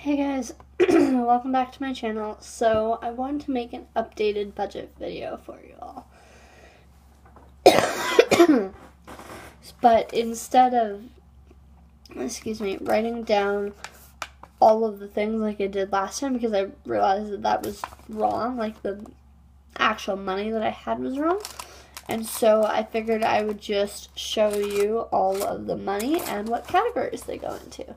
Hey guys, welcome back to my channel. So I wanted to make an updated budget video for you all. But instead of, writing down all of the things like I did last time, because I realized that was wrong, like the actual money that I had was wrong. And so I figured I would just show you all of the money and what categories they go into.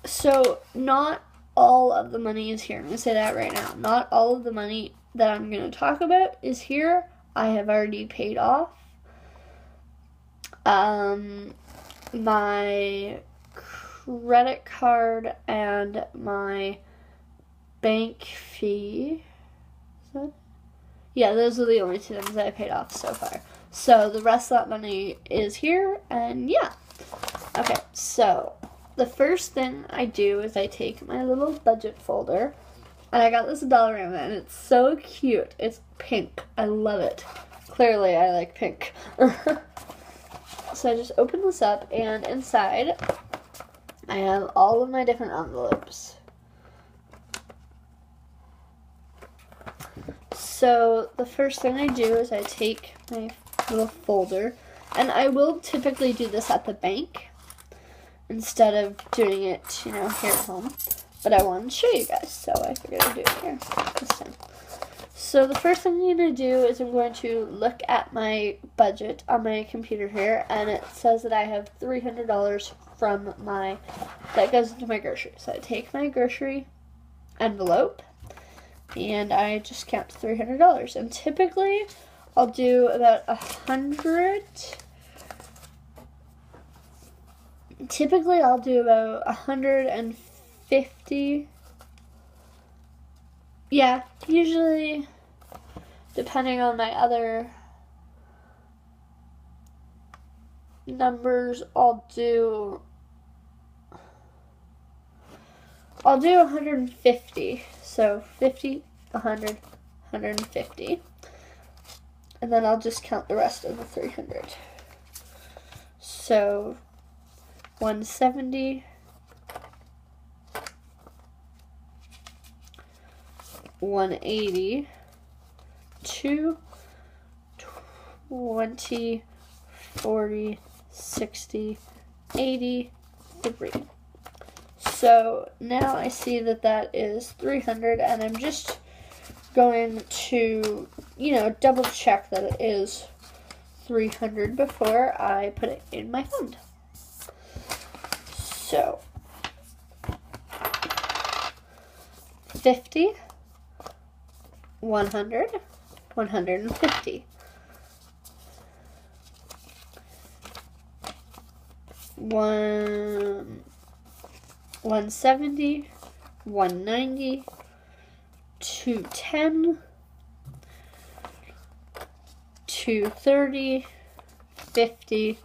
So not all of the money is here. I'm going to say that right now. Not all of the money that I'm going to talk about is here. I have already paid off my credit card and my bank fee. Yeah, those are the only two things that I paid off so far. So the rest of that money is here, and yeah. Okay, so the first thing I do is I take my little budget folder, and I got this Dollarama, and it's so cute. It's pink. I love it. Clearly, I like pink. So I just open this up, and inside, I have all of my different envelopes. So the first thing I do is I take my little folder, and I will typically do this at the bank instead of doing it, here at home. But I wanted to show you guys, so I figured I'd do it here this time. So the first thing I'm going to do is I'm going to look at my budget on my computer here, and it says that I have $300 that goes into my groceries. So I take my grocery envelope, and I just count $300. And typically, I'll do about 100. Typically, I'll do about 150. Yeah, usually, depending on my other numbers, I'll do 150. So 50, 100, 150. And then I'll just count the rest of the 300. So 170, 180, 2, 20, 40, 60, 80, 3. So now I see that is 300, and I'm just going to, double check that it is 300 before I put it in my fund. So 50, 100, 150. 170, 190, 210, 230, 50,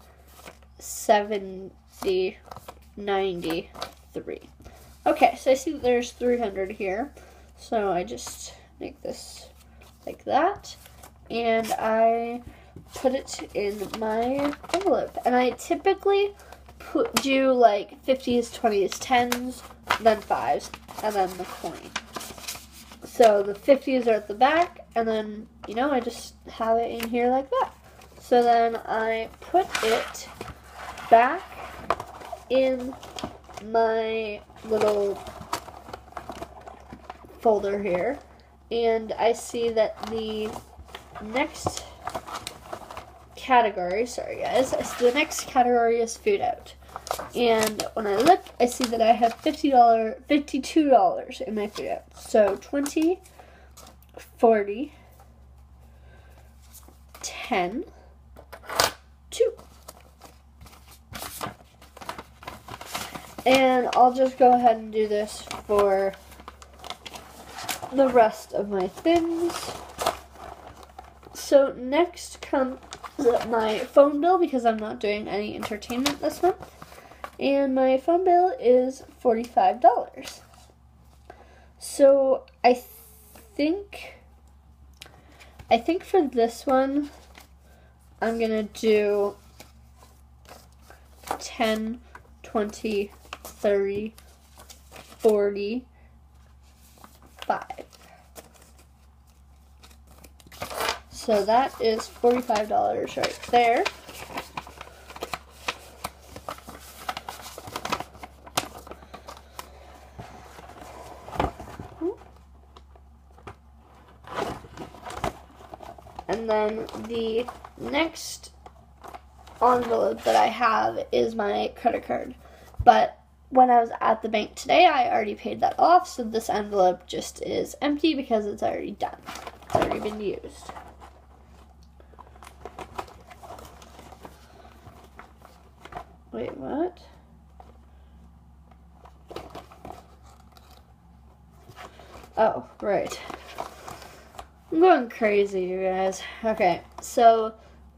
70, 93. Okay, so I see that there's 300 here. So I just make this like that, and I put it in my envelope. And I typically do like 50s, 20s, 10s, then 5s, and then the coin. So the 50s are at the back, and then, I just have it in here like that. So then I put it back in my little folder here, and I see that the next category, the next category is food out. And when I look, I see that I have $52 in my food out. So 20, 40, 10, 2. And I'll just go ahead and do this for the rest of my things. So next comes my phone bill, because I'm not doing any entertainment this month. And my phone bill is $45. So I think for this one, I'm gonna do 10, 20, 30, $45. So that is $45 right there. And then the next envelope that I have is my credit card. But when I was at the bank today, I already paid that off, so this envelope just is empty because it's already done. It's already been used. Wait, what? Oh, right. I'm going crazy, you guys. Okay, so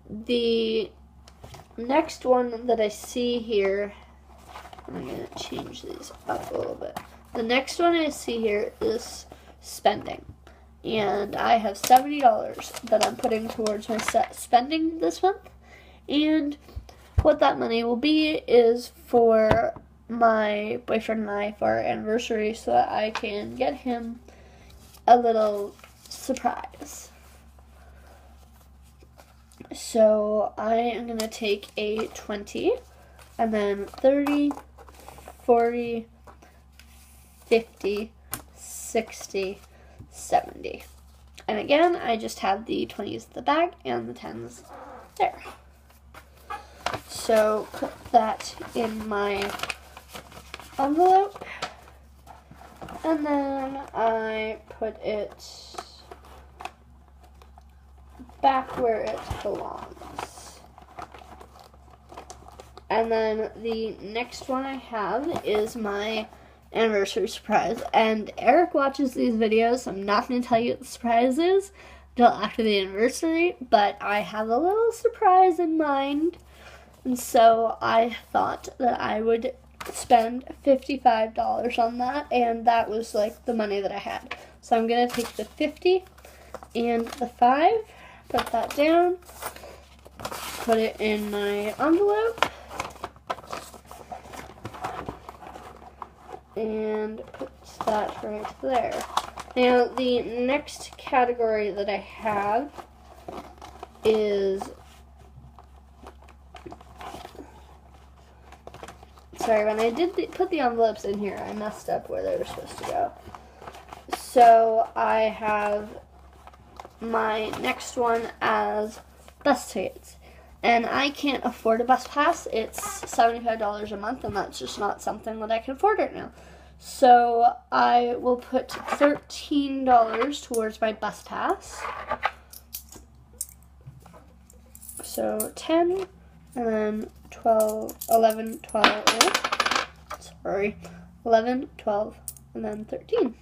the next one that I see here, I'm going to change these up a little bit. The next one I see here is spending. And I have $70 that I'm putting towards my spending this month. And what that money will be is for my boyfriend and I for our anniversary so that I can get him a little surprise. So I am going to take a 20 and then 30, 40, 50, 60, 70. And again, I just have the 20s at the back and the 10s there. So put that in my envelope. And then I put it back where it belongs. And then the next one I have is my anniversary surprise. And Eric watches these videos, so I'm not going to tell you what the surprise is until after the anniversary, but I have a little surprise in mind. And so I thought that I would spend $55 on that, and that was like the money that I had. So I'm going to take the 50 and the 5, put that down, put it in my envelope, and put that right there. Now, the next category that I have is, sorry, when I did put the envelopes in here, I messed up where they were supposed to go. So I have my next one as bus tickets. And I can't afford a bus pass. It's $75 a month, and that's just not something that I can afford right now. So I will put $13 towards my bus pass. So 10, and then 12, 11, 12, sorry, 11, 12, and then 13.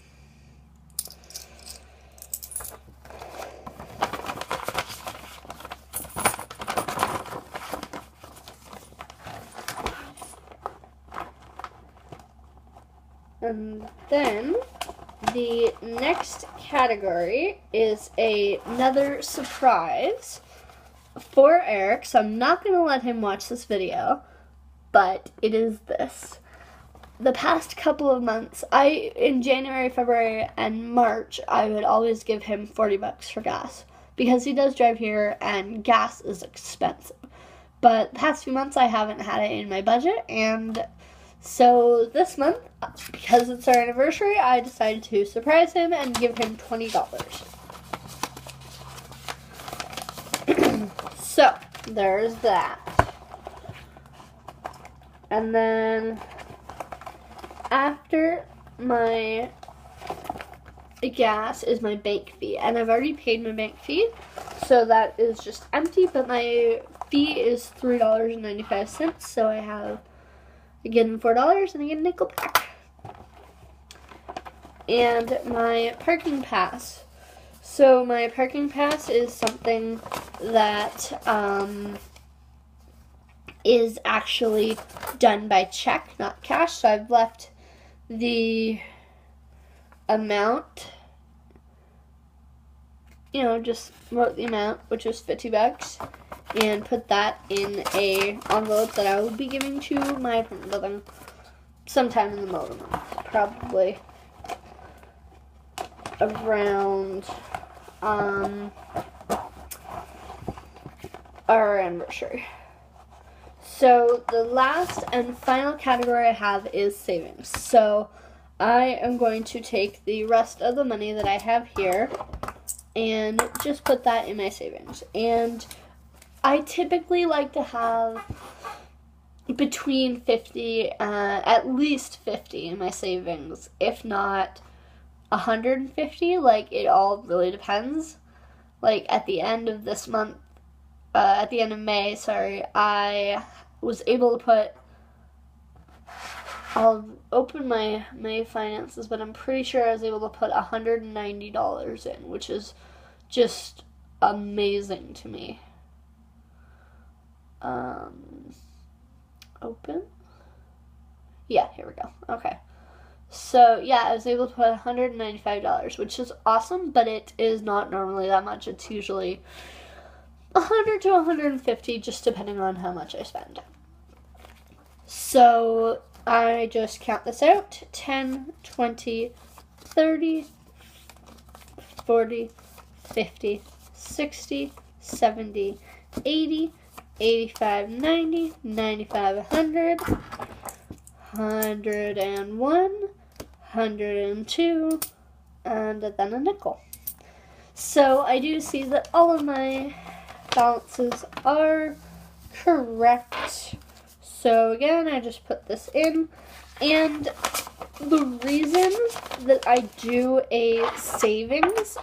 And then the next category is another surprise for Eric. So I'm not going to let him watch this video, but it is this. The past couple of months, in January, February, and March, I would always give him $40 for gas because he does drive here and gas is expensive. But the past few months, I haven't had it in my budget, and so this month, because it's our anniversary, I decided to surprise him and give him $20. So, there's that. And then, after my gas is my bank fee. And I've already paid my bank fee, so that is just empty, but my fee is $3.95, so I get him $4 and I get a nickel back. And my parking pass. So my parking pass is something that is actually done by check, not cash. So I've left the amount, just wrote the amount, which was $50, and put that in a envelope that I will be giving to my apartment building sometime in the middle of the month. probably around our anniversary. So the last and final category I have is savings. So I am going to take the rest of the money that I have here and just put that in my savings. And I typically like to have between 50, at least 50 in my savings, if not 150. Like, it all really depends. Like, at the end of this month, at the end of May, I was able to put, I'll open my finances, but I'm pretty sure I was able to put $190 in, which is just amazing to me. Open? Yeah, here we go. Okay. So, yeah, I was able to put $195, which is awesome, but it is not normally that much. It's usually $100 to $150, just depending on how much I spend. So, I just count this out. 10, 20, 30, 40, 50, 60, 70, 80, 85, 90, 95, 100, 101, 102, and then a nickel. So I do see that all of my balances are correct. So again, I just put this in. And the reason that I do a savings,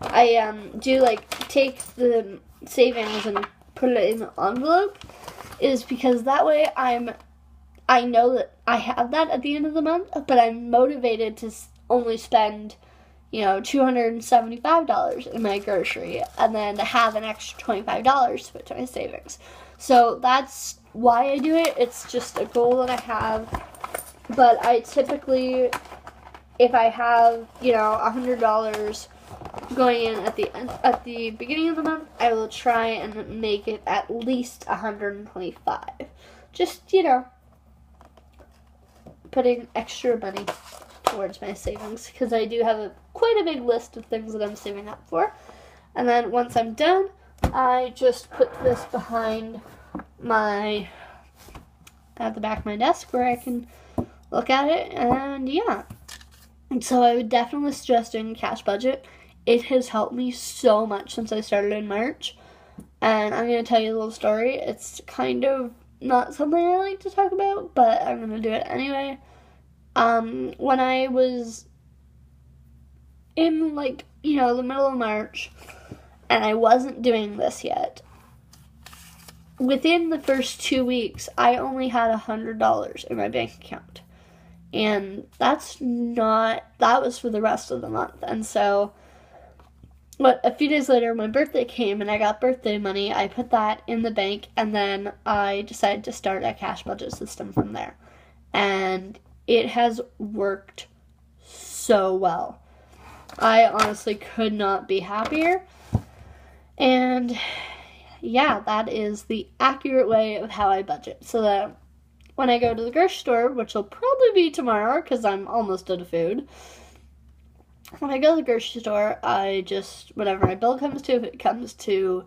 I do like take the savings and put it in an envelope, is because that way I know that I have that at the end of the month, but I'm motivated to only spend, $275 in my grocery, and then to have an extra $25 to put to my savings. So that's why I do it. It's just a goal that I have. But I typically, if I have, $100 going in at the beginning of the month, I will try and make it at least $125. Just, putting extra money towards my savings, because I do have quite a big list of things that I'm saving up for. And then once I'm done, I just put this behind at the back of my desk where I can look at it, and yeah. And so I would definitely suggest doing a cash budget. It has helped me so much since I started in March. And I'm going to tell you a little story. It's kind of not something I like to talk about, but I'm going to do it anyway. When I was in, the middle of March, and I wasn't doing this yet, within the first 2 weeks, I only had $100 in my bank account. And that was for the rest of the month. And so, a few days later, my birthday came and I got birthday money. I put that in the bank, and then I decided to start a cash budget system from there. And it has worked so well. I honestly could not be happier. And yeah, that is the accurate way of how I budget. So that when I go to the grocery store, which will probably be tomorrow because I'm almost out of food, when I go to the grocery store, I just, whatever my bill comes to, if it comes to,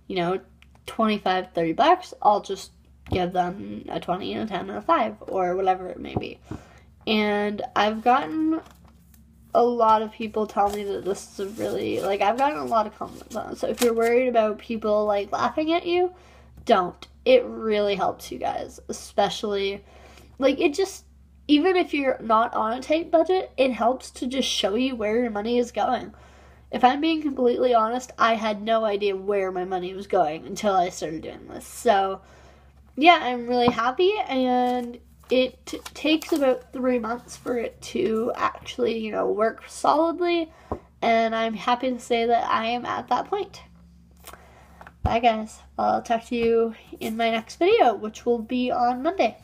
$25, $30, I'll just give them a 20 and a 10 and a 5, or whatever it may be. And I've gotten a lot of people tell me that this is I've gotten a lot of compliments on it. So if you're worried about people, laughing at you, don't. It really helps you guys, especially, even if you're not on a tight budget, it helps to just show you where your money is going. If I'm being completely honest, I had no idea where my money was going until I started doing this. So, yeah, I'm really happy, and it takes about 3 months for it to actually, work solidly, and I'm happy to say that I am at that point. Bye, guys. I'll talk to you in my next video, which will be on Monday.